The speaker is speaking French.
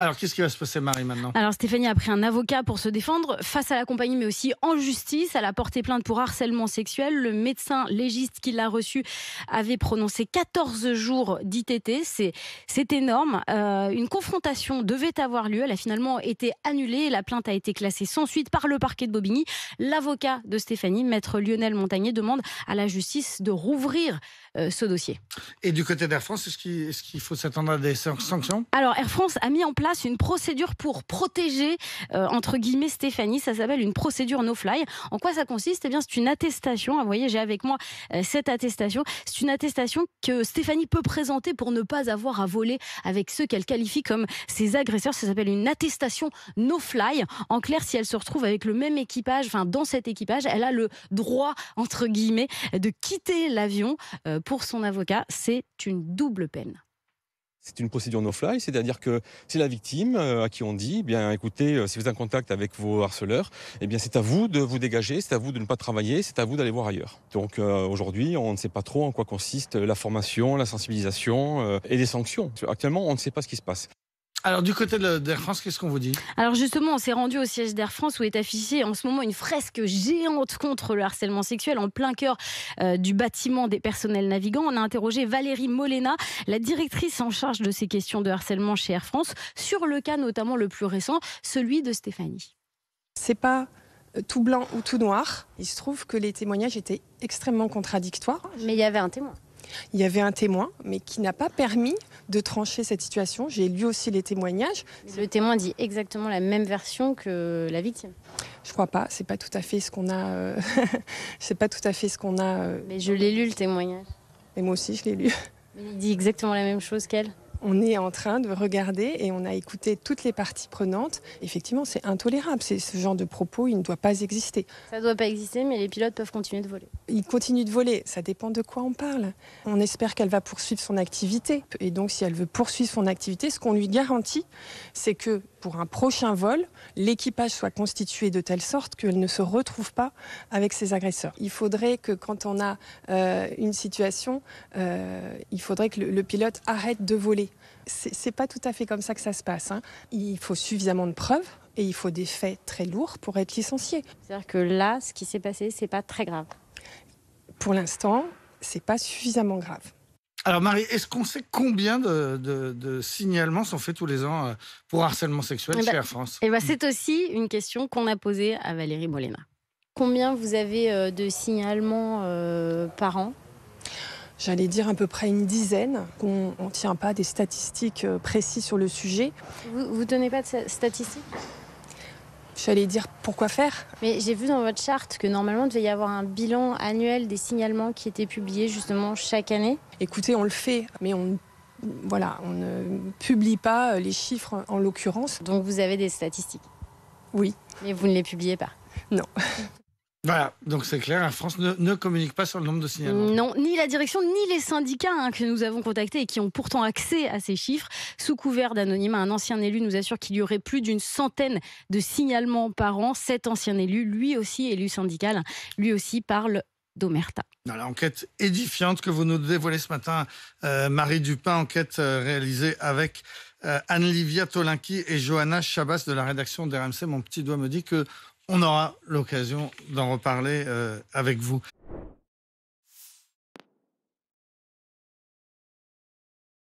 Alors, qu'est-ce qui va se passer, Marie, maintenant? Alors Stéphanie a pris un avocat pour se défendre face à la compagnie, mais aussi en justice. Elle a porté plainte pour harcèlement sexuel. Le médecin légiste qui l'a reçu avait prononcé 14 jours d'ITT. C'est énorme. Une confrontation devait avoir lieu. Elle a finalement été annulée. La plainte a été classée sans suite par le parquet de Bobigny. L'avocat de Stéphanie, maître Lionel Montagnier, demande à la justice de rouvrir ce dossier. Et du côté d'Air France, est-ce qu'il faut s'attendre à des sanctions? Alors Air France a mis en place une procédure pour protéger, entre guillemets, Stéphanie. Ça s'appelle une procédure no-fly. En quoi ça consiste? Eh bien, c'est une attestation. Vous voyez, j'ai avec moi cette attestation. C'est une attestation que Stéphanie peut présenter pour ne pas avoir à voler avec ceux qu'elle qualifie comme ses agresseurs. Ça s'appelle une attestation no-fly. En clair, si elle se retrouve avec le même équipage, enfin dans cet équipage, elle a le droit, entre guillemets, de quitter l'avion. Pour son avocat, c'est une double peine. C'est une procédure no-fly, c'est-à-dire que c'est la victime à qui on dit, eh bien écoutez, si vous êtes en contact avec vos harceleurs, eh bien c'est à vous de vous dégager, c'est à vous de ne pas travailler, c'est à vous d'aller voir ailleurs. Donc aujourd'hui, on ne sait pas trop en quoi consiste la formation, la sensibilisation et les sanctions. Actuellement, on ne sait pas ce qui se passe. Alors, du côté d'Air France, qu'est-ce qu'on vous dit? Alors justement, on s'est rendu au siège d'Air France où est affichée en ce moment une fresque géante contre le harcèlement sexuel en plein cœur du bâtiment des personnels navigants. On a interrogé Valérie Molena, la directrice en charge de ces questions de harcèlement chez Air France, sur le cas notamment le plus récent, celui de Stéphanie. C'est pas tout blanc ou tout noir. Il se trouve que les témoignages étaient extrêmement contradictoires. Mais il y avait un témoin. Il y avait un témoin, mais qui n'a pas permis de trancher cette situation. J'ai lu aussi les témoignages. Le témoin dit exactement la même version que la victime. Je crois pas. C'est pas tout à fait ce qu'on a. C'est pas tout à fait ce qu'on a. Mais je l'ai lu le témoignage. Et moi aussi, je l'ai lu. Mais il dit exactement la même chose qu'elle. On est en train de regarder et on a écouté toutes les parties prenantes. Effectivement, c'est intolérable. Ce genre de propos, il ne doit pas exister. Ça ne doit pas exister, mais les pilotes peuvent continuer de voler. Ils continuent de voler. Ça dépend de quoi on parle. On espère qu'elle va poursuivre son activité. Et donc, si elle veut poursuivre son activité, ce qu'on lui garantit, c'est que pour un prochain vol, l'équipage soit constitué de telle sorte qu'elle ne se retrouve pas avec ses agresseurs. Il faudrait que quand on a une situation, il faudrait que le pilote arrête de voler. C'est pas tout à fait comme ça que ça se passe, hein. Il faut suffisamment de preuves et il faut des faits très lourds pour être licencié. C'est-à-dire que là, ce qui s'est passé, c'est pas très grave. Pour l'instant, c'est pas suffisamment grave. Alors, Marie, est-ce qu'on sait combien de signalements sont faits tous les ans pour harcèlement sexuel chez Air France? C'est aussi une question qu'on a posée à Valérie Molena. Combien vous avez de signalements par an? J'allais dire à peu près une dizaine. On ne tient pas des statistiques précises sur le sujet. Vous tenez pas de statistiques? J'allais dire pourquoi faire. Mais j'ai vu dans votre charte que normalement il devait y avoir un bilan annuel des signalements qui étaient publiés justement chaque année. Écoutez, on le fait, mais on ne publie pas les chiffres en l'occurrence. Donc vous avez des statistiques? Oui. Mais vous ne les publiez pas? Non. Voilà, donc c'est clair, Air France ne communique pas sur le nombre de signalements. Non, ni la direction, ni les syndicats que nous avons contactés et qui ont pourtant accès à ces chiffres. Sous couvert d'anonymat, un ancien élu nous assure qu'il y aurait plus d'une centaine de signalements par an. Cet ancien élu, lui aussi élu syndical, lui aussi parle d'omerta. Dans l'enquête édifiante que vous nous dévoilez ce matin, Marie Dupin, enquête réalisée avec Anne-Livia Tolinki et Johanna Chabas de la rédaction d'RMC. Mon petit doigt me dit que on aura l'occasion d'en reparler avec vous.